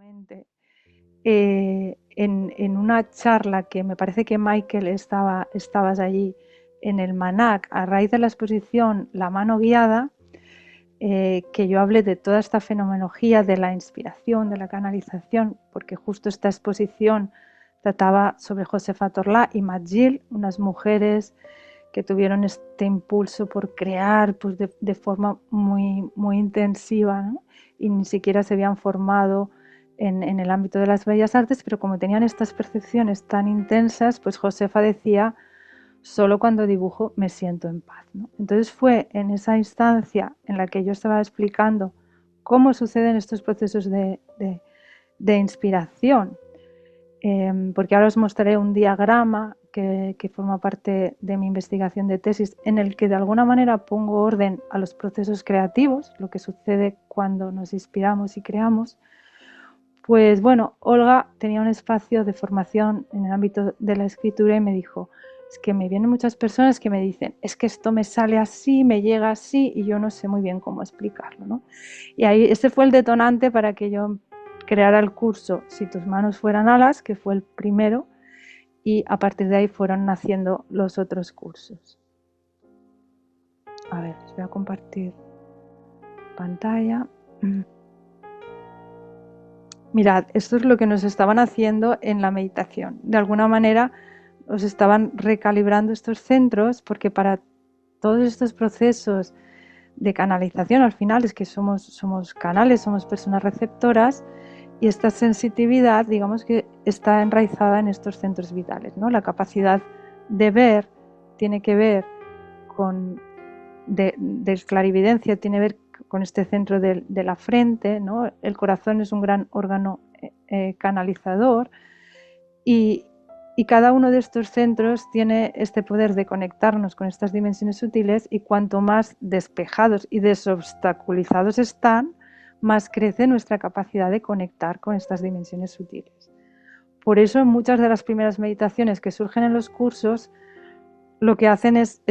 precisamente en una charla que me parece que Michael estabas allí en el MANAC a raíz de la exposición La mano guiada, que yo hablé de toda esta fenomenología de la inspiración, de la canalización, porque justo esta exposición trataba sobre Josefa Torlá y Majil, unas mujeres que tuvieron este impulso por crear pues de forma muy intensiva, ¿no? Y ni siquiera se habían formado en el ámbito de las bellas artes, pero como tenían estas percepciones tan intensas, pues Josefa decía: solo cuando dibujo me siento en paz, ¿no? Entonces fue en esa instancia en la que yo estaba explicando cómo suceden estos procesos de inspiración, porque ahora os mostraré un diagrama que forma parte de mi investigación de tesis, en el que de alguna manera pongo orden a los procesos creativos, lo que sucede cuando nos inspiramos y creamos. Pues bueno, Olga tenía un espacio de formación en el ámbito de la escritura y me dijo: es que me vienen muchas personas que me dicen, es que esto me sale así, me llega así y yo no sé muy bien cómo explicarlo, ¿no? Y ahí ese fue el detonante para que yo creara el curso Si tus manos fueran alas, que fue el primero, y a partir de ahí fueron naciendo los otros cursos. A ver, os voy a compartir pantalla. Mirad, esto es lo que nos estaban haciendo en la meditación. De alguna manera nos estaban recalibrando estos centros, porque para todos estos procesos de canalización, al final es que somos canales, somos personas receptoras, y esta sensitividad, digamos que está enraizada en estos centros vitales, ¿no? La capacidad de ver tiene que ver con, de clarividencia, tiene que ver con este centro de la frente, ¿no? El corazón es un gran órgano canalizador y cada uno de estos centros tiene este poder de conectarnos con estas dimensiones sutiles, y cuanto más despejados y desobstaculizados están, más crece nuestra capacidad de conectar con estas dimensiones sutiles. Por eso en muchas de las primeras meditaciones que surgen en los cursos, lo que hacen es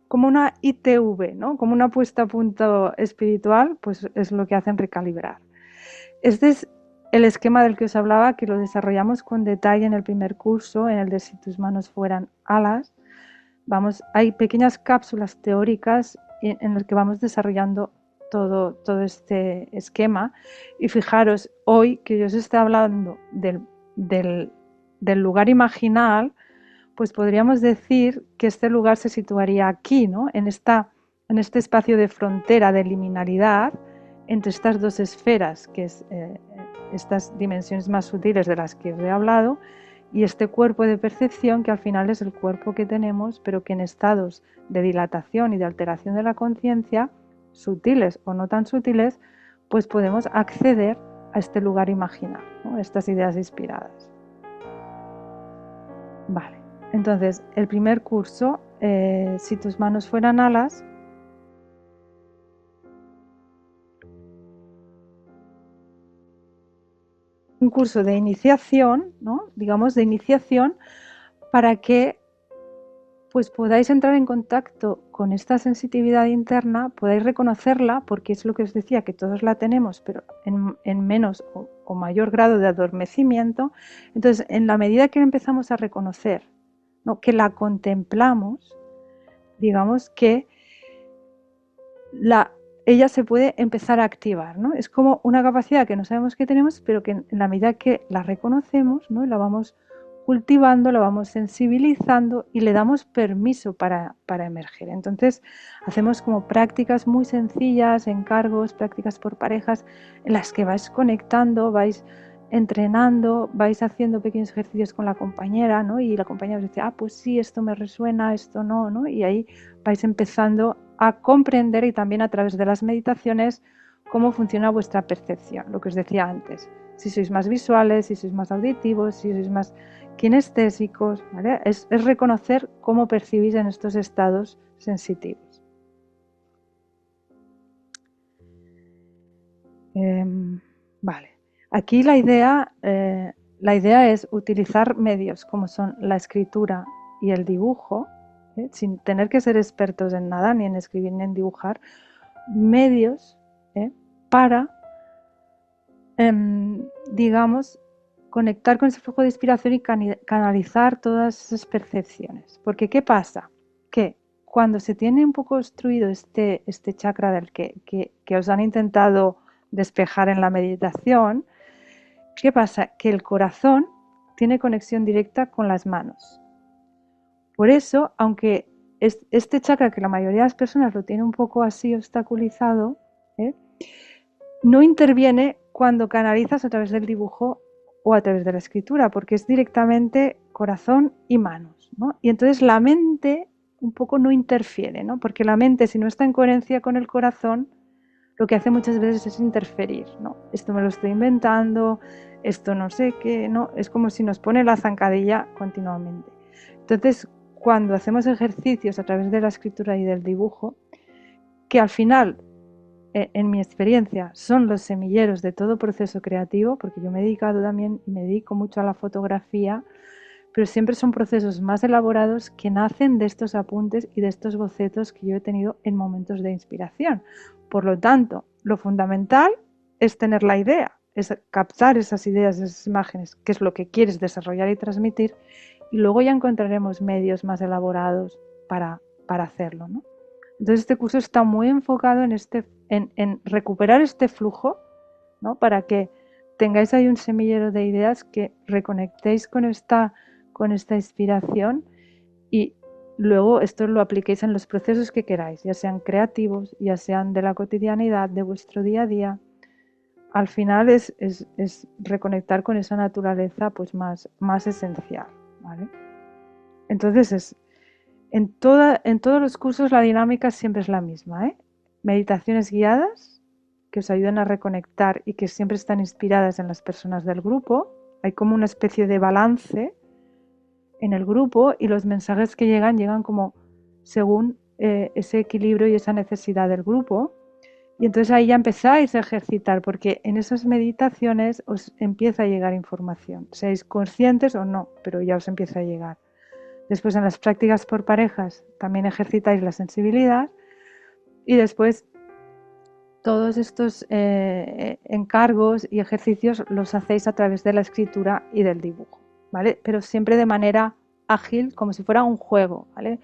como una ITV, ¿no? Como una puesta a punto espiritual, pues es lo que hacen recalibrar. Este es el esquema del que os hablaba, que lo desarrollamos con detalle en el primer curso, en el de Si tus manos fueran alas. Hay pequeñas cápsulas teóricas en las que vamos desarrollando todo este esquema. Y fijaros, hoy que yo os estoy hablando del lugar imaginal, pues podríamos decir que este lugar se situaría aquí, ¿no? En este espacio de frontera, de liminalidad entre estas dos esferas, que es estas dimensiones más sutiles de las que os he hablado, y este cuerpo de percepción, que al final es el cuerpo que tenemos, pero que en estados de dilatación y de alteración de la conciencia, sutiles o no tan sutiles, pues podemos acceder a este lugar imaginal, ¿no? Estas ideas inspiradas. Vale, entonces el primer curso, Si tus manos fueran alas, un curso de iniciación, ¿no? Digamos, de iniciación, para que pues podáis entrar en contacto con esta sensitividad interna, podáis reconocerla, porque es lo que os decía, que todos la tenemos, pero en menos o mayor grado de adormecimiento. Entonces, en la medida que empezamos a reconocer, ¿no?, que la contemplamos, digamos que ella se puede empezar a activar, ¿no? Es como una capacidad que no sabemos que tenemos, pero que en la medida que la reconocemos, ¿no?, la vamos cultivando, la vamos sensibilizando y le damos permiso para emerger. Entonces hacemos como prácticas muy sencillas, encargos, prácticas por parejas, en las que vais conectando, vais entrenando, vais haciendo pequeños ejercicios con la compañera, ¿no? Y la compañera os dice: ah, pues sí, esto me resuena, esto no, ¿no? Y ahí vais empezando a comprender, y también a través de las meditaciones, cómo funciona vuestra percepción, lo que os decía antes. Si sois más visuales, si sois más auditivos, si sois más kinestésicos, ¿vale? Es reconocer cómo percibís en estos estados sensitivos. Vale. Aquí la idea es utilizar medios como son la escritura y el dibujo, sin tener que ser expertos en nada, ni en escribir ni en dibujar, medios para digamos, conectar con ese flujo de inspiración y canalizar todas esas percepciones. Porque ¿qué pasa? Que cuando se tiene un poco obstruido este chakra del que os han intentado despejar en la meditación, ¿qué pasa? Que el corazón tiene conexión directa con las manos. Por eso, aunque este chakra, que la mayoría de las personas lo tiene un poco así obstaculizado, no interviene cuando canalizas a través del dibujo o a través de la escritura, porque es directamente corazón y manos, ¿no? Y entonces la mente un poco no interfiere, ¿no? Porque la mente, si no está en coherencia con el corazón, lo que hace muchas veces es interferir, ¿no? Esto me lo estoy inventando, esto no sé qué, ¿no? Es como si nos pone la zancadilla continuamente. Entonces, cuando hacemos ejercicios a través de la escritura y del dibujo, que al final, en mi experiencia, son los semilleros de todo proceso creativo, porque yo me he dedicado también y me dedico mucho a la fotografía, pero siempre son procesos más elaborados que nacen de estos apuntes y de estos bocetos que yo he tenido en momentos de inspiración. Por lo tanto, lo fundamental es tener la idea, es captar esas ideas, esas imágenes, que es lo que quieres desarrollar y transmitir, y luego ya encontraremos medios más elaborados para hacerlo, ¿no? Entonces este curso está muy enfocado en recuperar este flujo, ¿no? Para que tengáis ahí un semillero de ideas, que reconectéis con esta inspiración y luego esto lo apliquéis en los procesos que queráis, ya sean creativos, ya sean de la cotidianidad, de vuestro día a día. Al final es reconectar con esa naturaleza pues más esencial, ¿vale? Entonces en todos los cursos la dinámica siempre es la misma, ¿eh? Meditaciones guiadas que os ayudan a reconectar y que siempre están inspiradas en las personas del grupo. Hay como una especie de balance en el grupo y los mensajes que llegan como según ese equilibrio y esa necesidad del grupo. Y entonces ahí ya empezáis a ejercitar, porque en esas meditaciones os empieza a llegar información, seáis conscientes o no, pero ya os empieza a llegar. Después en las prácticas por parejas también ejercitáis la sensibilidad y después todos estos encargos y ejercicios los hacéis a través de la escritura y del dibujo, ¿vale? Pero siempre de manera ágil, como si fuera un juego, ¿vale?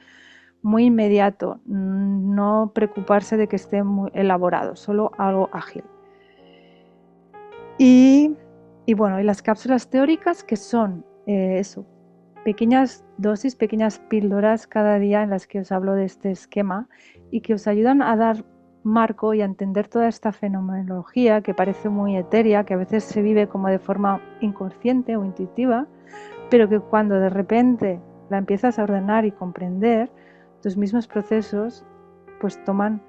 Muy inmediato, no preocuparse de que esté muy elaborado, solo algo ágil. Y bueno, y las cápsulas teóricas, que son eso, pequeñas dosis, pequeñas píldoras cada día en las que os hablo de este esquema y que os ayudan a dar marco y a entender toda esta fenomenología que parece muy etérea, que a veces se vive como de forma inconsciente o intuitiva, pero que cuando de repente la empiezas a ordenar y comprender, tus mismos procesos pues toman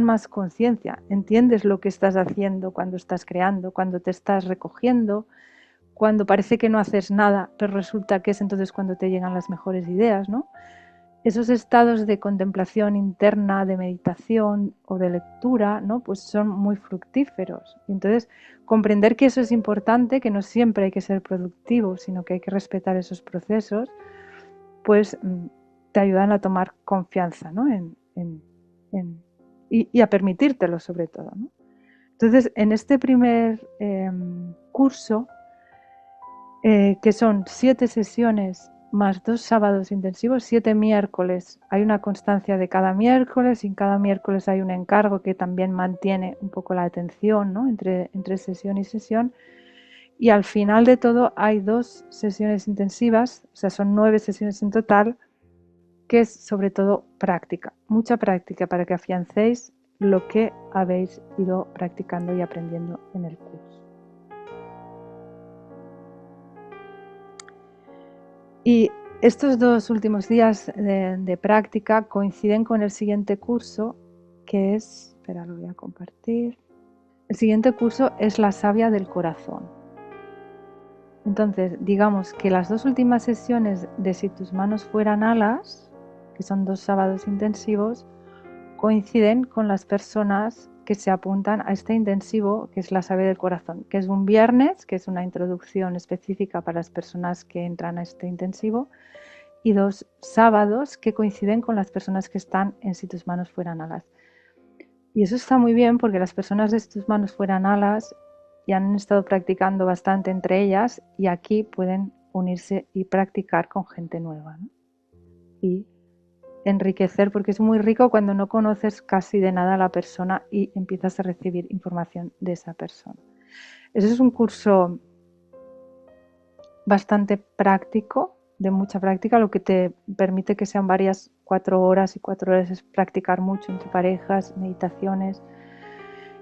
más conciencia, entiendes lo que estás haciendo cuando estás creando, cuando te estás recogiendo, cuando parece que no haces nada, pero resulta que es entonces cuando te llegan las mejores ideas, ¿no? Esos estados de contemplación interna, de meditación o de lectura, ¿no? Pues son muy fructíferos. Y entonces, comprender que eso es importante, que no siempre hay que ser productivo, sino que hay que respetar esos procesos, pues te ayudan a tomar confianza, ¿no? Y a permitírtelo sobre todo, ¿no? Entonces, en este primer curso, que son 7 sesiones más 2 sábados intensivos, 7 miércoles. Hay una constancia de cada miércoles y en cada miércoles hay un encargo que también mantiene un poco la atención, ¿no? entre sesión y sesión. Y al final de todo hay 2 sesiones intensivas, o sea, son 9 sesiones en total, que es sobre todo práctica, mucha práctica para que afiancéis lo que habéis ido practicando y aprendiendo en el curso. Y estos 2 últimos días de práctica coinciden con el siguiente curso, que es, espera, lo voy a compartir. El siguiente curso es la savia del corazón. Entonces, digamos que las 2 últimas sesiones de Si tus manos fueran alas, que son 2 sábados intensivos, coinciden con las personas que se apuntan a este intensivo, que es la savia del corazón, que es un viernes, que es una introducción específica para las personas que entran a este intensivo, y 2 sábados que coinciden con las personas que están en Si tus manos fueran alas. Y eso está muy bien porque las personas de Si tus manos fueran alas y han estado practicando bastante entre ellas, y aquí pueden unirse y practicar con gente nueva, ¿no? Y enriquecer, porque es muy rico cuando no conoces casi de nada a la persona y empiezas a recibir información de esa persona. Ese es un curso bastante práctico, de mucha práctica, lo que te permite que sean varias 4 horas, y 4 horas es practicar mucho entre parejas, meditaciones,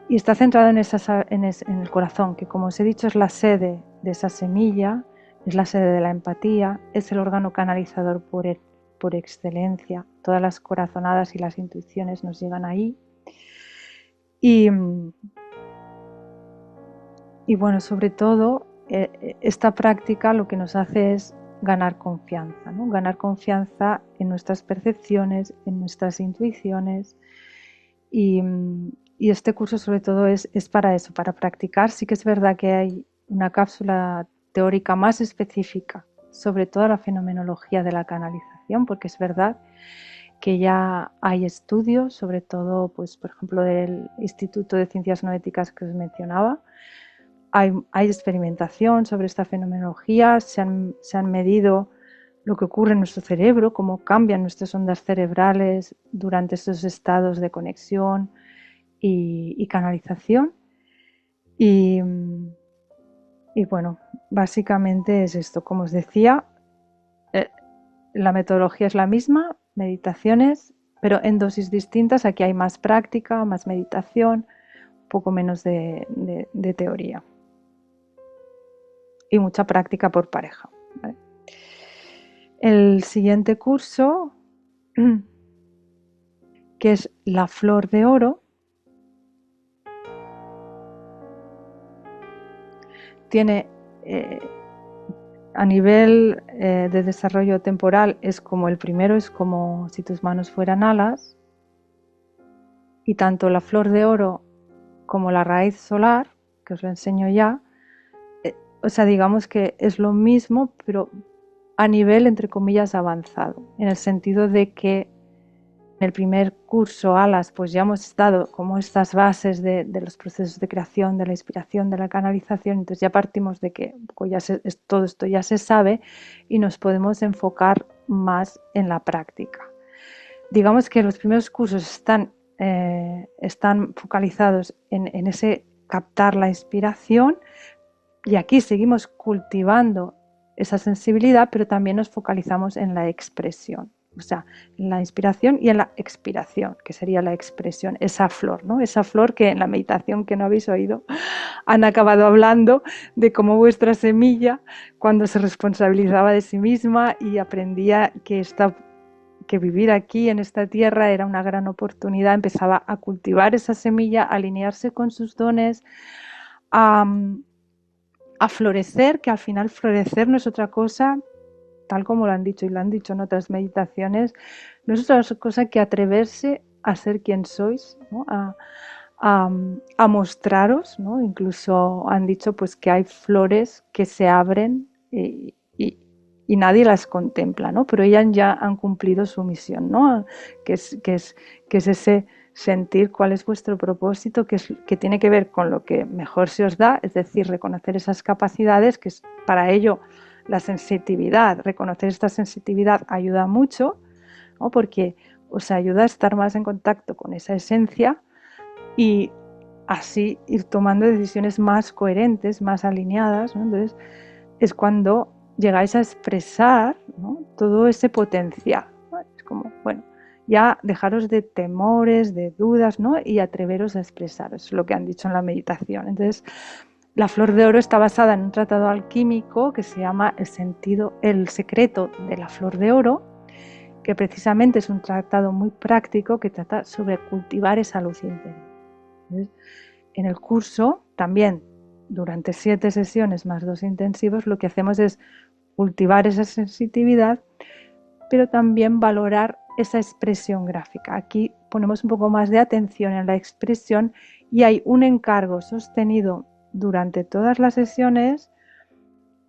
y está centrado en el corazón, que como os he dicho es la sede de esa semilla, es la sede de la empatía, es el órgano canalizador por excelencia. Todas las corazonadas y las intuiciones nos llegan ahí. Y bueno, sobre todo, esta práctica lo que nos hace es ganar confianza, ¿no? Ganar confianza en nuestras percepciones, en nuestras intuiciones. Y este curso sobre todo es para eso, para practicar. Sí que es verdad que hay una cápsula teórica más específica sobre toda la fenomenología de la canalización, porque es verdad que ya hay estudios, sobre todo, pues, por ejemplo, del Instituto de Ciencias Noéticas que os mencionaba. Hay experimentación sobre esta fenomenología, se han medido lo que ocurre en nuestro cerebro, cómo cambian nuestras ondas cerebrales durante estos estados de conexión y canalización. Y bueno, básicamente es esto. Como os decía, la metodología es la misma, meditaciones, pero en dosis distintas. Aquí hay más práctica, más meditación, un poco menos de teoría. Y mucha práctica por pareja, ¿vale? El siguiente curso, que es la flor de oro, tiene a nivel de desarrollo temporal, es como el primero, es como si tus manos fueran alas, y tanto la flor de oro como la raíz solar, que os lo enseño ya, o sea, digamos que es lo mismo, pero a nivel, entre comillas, avanzado, en el sentido de que en el primer curso, Alas, pues ya hemos dado como estas bases de los procesos de creación, de la inspiración, de la canalización. Entonces ya partimos de que todo esto ya se sabe y nos podemos enfocar más en la práctica. Digamos que los primeros cursos están focalizados en ese captar la inspiración, y aquí seguimos cultivando esa sensibilidad, pero también nos focalizamos en la expresión. O sea, en la inspiración y en la expiración, que sería la expresión, esa flor, ¿no? Esa flor que en la meditación que no habéis oído han acabado hablando de cómo vuestra semilla, cuando se responsabilizaba de sí misma y aprendía que vivir aquí en esta tierra era una gran oportunidad, empezaba a cultivar esa semilla, a alinearse con sus dones, a florecer, que al final florecer no es otra cosa, tal como lo han dicho y lo han dicho en otras meditaciones, no es otra cosa que atreverse a ser quien sois, ¿no? a mostraros, ¿no? Incluso han dicho pues que hay flores que se abren y nadie las contempla, ¿no? Pero ellas ya han cumplido su misión, ¿no? Que es ese sentir cuál es vuestro propósito, que tiene que ver con lo que mejor se os da, es decir, reconocer esas capacidades, que es para ello la sensitividad. Reconocer esta sensitividad ayuda mucho, ¿no? Porque os ayuda a estar más en contacto con esa esencia y así ir tomando decisiones más coherentes, más alineadas, ¿no? Entonces es cuando llegáis a expresar, ¿no? todo ese potencial, ¿no? Es como, bueno, ya dejaros de temores, de dudas, ¿no? Y atreveros a expresaros, es lo que han dicho en la meditación. Entonces, la flor de oro está basada en un tratado alquímico que se llama El secreto de la flor de oro, que precisamente es un tratado muy práctico que trata sobre cultivar esa luz interior. Entonces, en el curso, también durante 7 sesiones más 2 intensivos, lo que hacemos es cultivar esa sensitividad, pero también valorar esa expresión gráfica. Aquí ponemos un poco más de atención en la expresión y hay un encargo sostenido durante todas las sesiones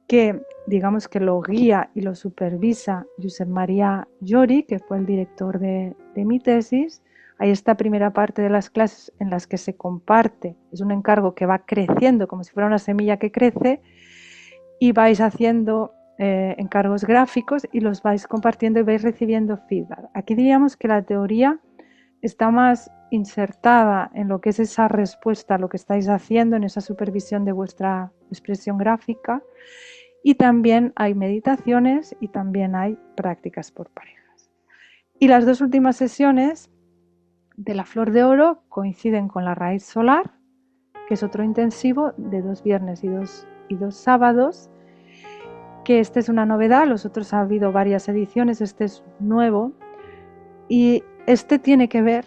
que, digamos, que lo guía y lo supervisa Josep Maria Llori, que fue el director de mi tesis. hay esta primera parte de las clases en las que se comparte, es un encargo que va creciendo como si fuera una semilla que crece, y vais haciendo encargos gráficos y los vais compartiendo y vais recibiendo feedback. Aquí diríamos que la teoría está más insertada en lo que es esa respuesta a lo que estáis haciendo, en esa supervisión de vuestra expresión gráfica, y también hay meditaciones y también hay prácticas por parejas. Y las dos últimas sesiones de la flor de oro coinciden con la raíz solar, que es otro intensivo de 2 viernes y dos sábados, que este es una novedad, los otros ha habido varias ediciones, este es nuevo, y este tiene que ver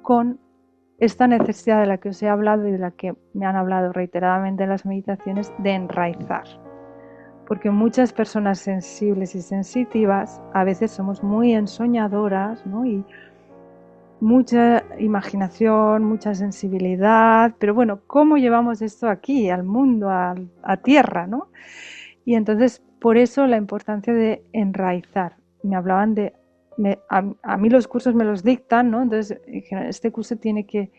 con esta necesidad de la que os he hablado y de la que me han hablado reiteradamente en las meditaciones, de enraizar. Porque muchas personas sensibles y sensitivas a veces somos muy ensoñadoras, ¿no? Y mucha imaginación, mucha sensibilidad, pero bueno, ¿cómo llevamos esto aquí, al mundo, a tierra, ¿no? Y entonces, por eso la importancia de enraizar. Me hablaban de... a mí los cursos me los dictan, ¿no? Entonces, este curso tiene que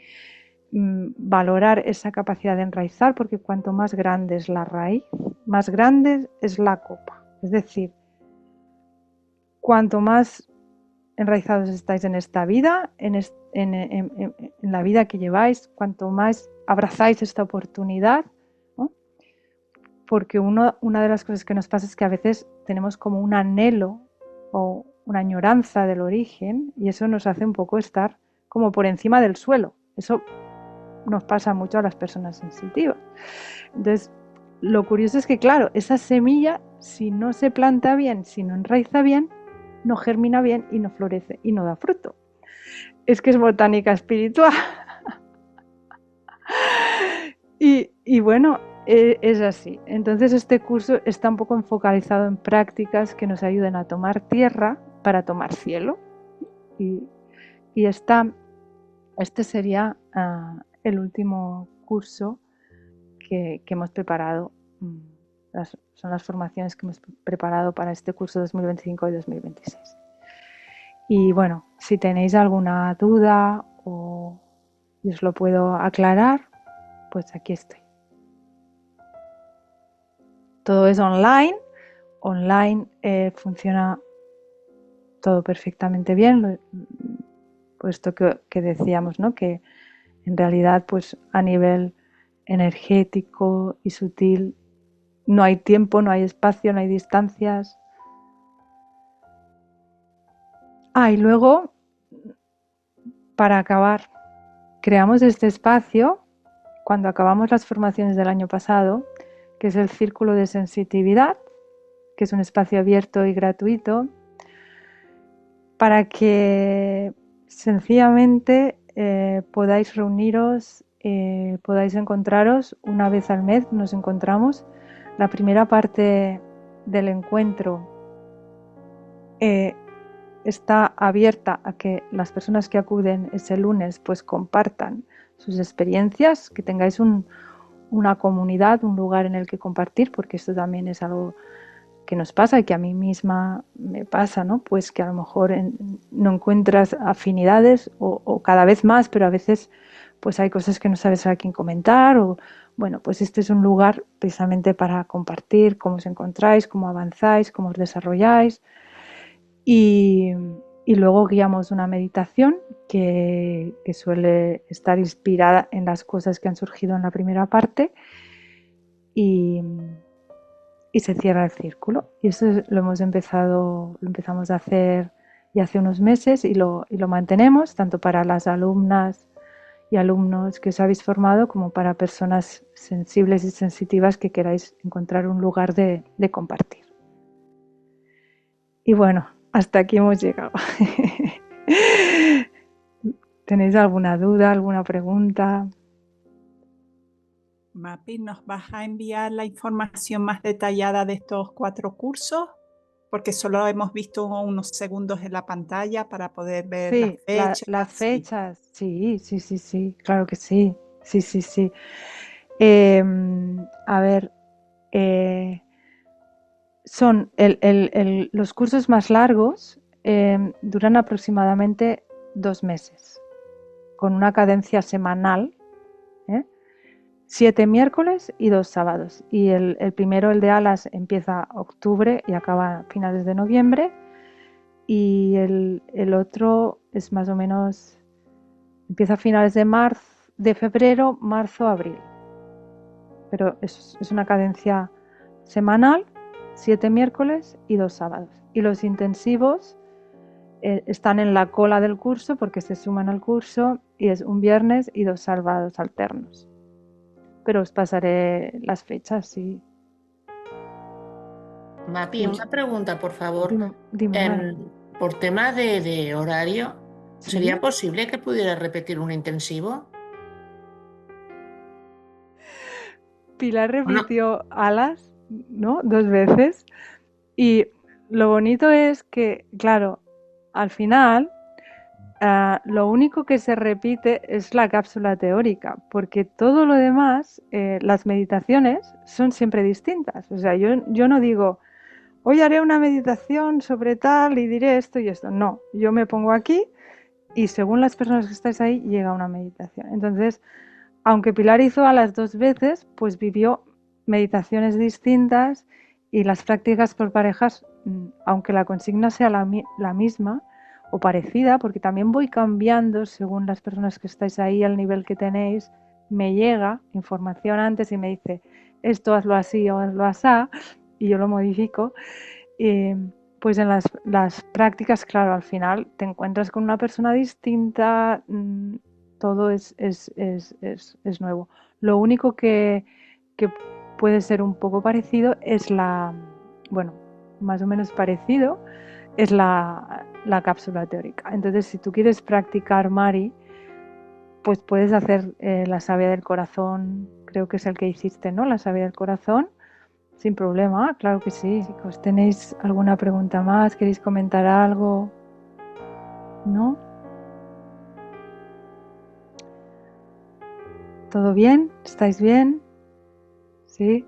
valorar esa capacidad de enraizar, porque cuanto más grande es la raíz, más grande es la copa. Es decir, cuanto más enraizados estáis en esta vida, en la vida que lleváis, cuanto más abrazáis esta oportunidad, ¿no? Porque una de las cosas que nos pasa es que a veces tenemos como un anhelo o una añoranza del origen, y eso nos hace un poco estar como por encima del suelo. Eso nos pasa mucho a las personas sensitivas. Entonces, lo curioso es que, claro, esa semilla, si no se planta bien, si no enraiza bien, no germina bien y no florece y no da fruto. Es que es botánica espiritual. y bueno, es así. Entonces este curso está un poco enfocalizado en prácticas que nos ayuden a tomar tierra para tomar cielo. Y este sería el último curso que hemos preparado. Son las formaciones que hemos preparado para este curso 2025 y 2026. Y bueno, si tenéis alguna duda o os lo puedo aclarar, pues aquí estoy. Todo es online. Online funciona todo perfectamente bien, puesto que decíamos, ¿no? Que en realidad, pues a nivel energético y sutil, no hay tiempo, no hay espacio, no hay distancias. Y luego, para acabar, creamos este espacio cuando acabamos las formaciones del año pasado, que es el Círculo de Sensitividad, que es un espacio abierto y gratuito, para que sencillamente podáis reuniros, podáis encontraros una vez al mes. Nos encontramos. La primera parte del encuentro está abierta a que las personas que acuden ese lunes pues compartan sus experiencias, que tengáis una comunidad, un lugar en el que compartir, porque esto también es algo que nos pasa y que a mí misma me pasa, ¿no? Pues que a lo mejor no encuentras afinidades o cada vez más, pero a veces pues hay cosas que no sabes a quién comentar, o bueno, pues este es un lugar precisamente para compartir cómo os encontráis, cómo avanzáis, cómo os desarrolláis, y luego guiamos una meditación que suele estar inspirada en las cosas que han surgido en la primera parte, y se cierra el círculo. Y eso lo empezamos a hacer ya hace unos meses, y lo mantenemos tanto para las alumnas y alumnos que os habéis formado, como para personas sensibles y sensitivas que queráis encontrar un lugar de compartir. Y bueno, hasta aquí hemos llegado. ¿Tenéis alguna duda, alguna pregunta? Mapi, ¿nos vas a enviar la información más detallada de estos 4 cursos? Porque solo hemos visto unos segundos en la pantalla para poder ver Sí, las fechas. las fechas, sí, claro que sí, sí. A ver, son los cursos más largos, duran aproximadamente 2 meses, con una cadencia semanal, ¿eh? 7 miércoles y 2 sábados. Y el primero, el de alas, empieza octubre y acaba a finales de noviembre. Y el otro es más o menos, empieza a finales de febrero, marzo, abril. Pero es una cadencia semanal, 7 miércoles y 2 sábados. Y los intensivos están en la cola del curso porque se suman al curso y es un viernes y 2 sábados alternos. Pero os pasaré las fechas, sí. Mapi, Sí. una pregunta, por favor. Dime, Mara. Por tema de horario, ¿Sí? ¿sería posible que pudiera repetir un intensivo? Pilar repitió alas, ¿no? 2 veces. Y lo bonito es que, claro, al final lo único que se repite es la cápsula teórica, porque todo lo demás, las meditaciones, son siempre distintas. O sea, yo no digo, hoy haré una meditación sobre tal y diré esto y esto. No, yo me pongo aquí y según las personas que estáis ahí, llega una meditación. Entonces, aunque Pilar hizo a las 2 veces, pues vivió meditaciones distintas y las prácticas por parejas, aunque la consigna sea la misma o parecida, porque también voy cambiando según las personas que estáis ahí, al nivel que tenéis, me llega información antes y me dice, esto hazlo así o hazlo así, y yo lo modifico. Pues en las prácticas, claro, al final te encuentras con una persona distinta, todo es nuevo. Lo único que puede ser un poco parecido es bueno, más o menos parecido, es la cápsula teórica. Entonces, si tú quieres practicar Mari, pues puedes hacer la savia del corazón, creo que es el que hiciste, ¿no? La savia del corazón, sin problema, claro que sí. Chicos, ¿tenéis alguna pregunta más? ¿Queréis comentar algo? ¿No? ¿Todo bien? ¿Estáis bien? ¿Sí?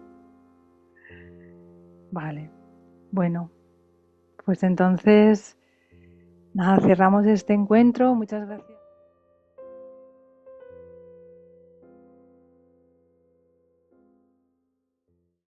Vale. Bueno, pues entonces, nada, cerramos este encuentro. Muchas gracias.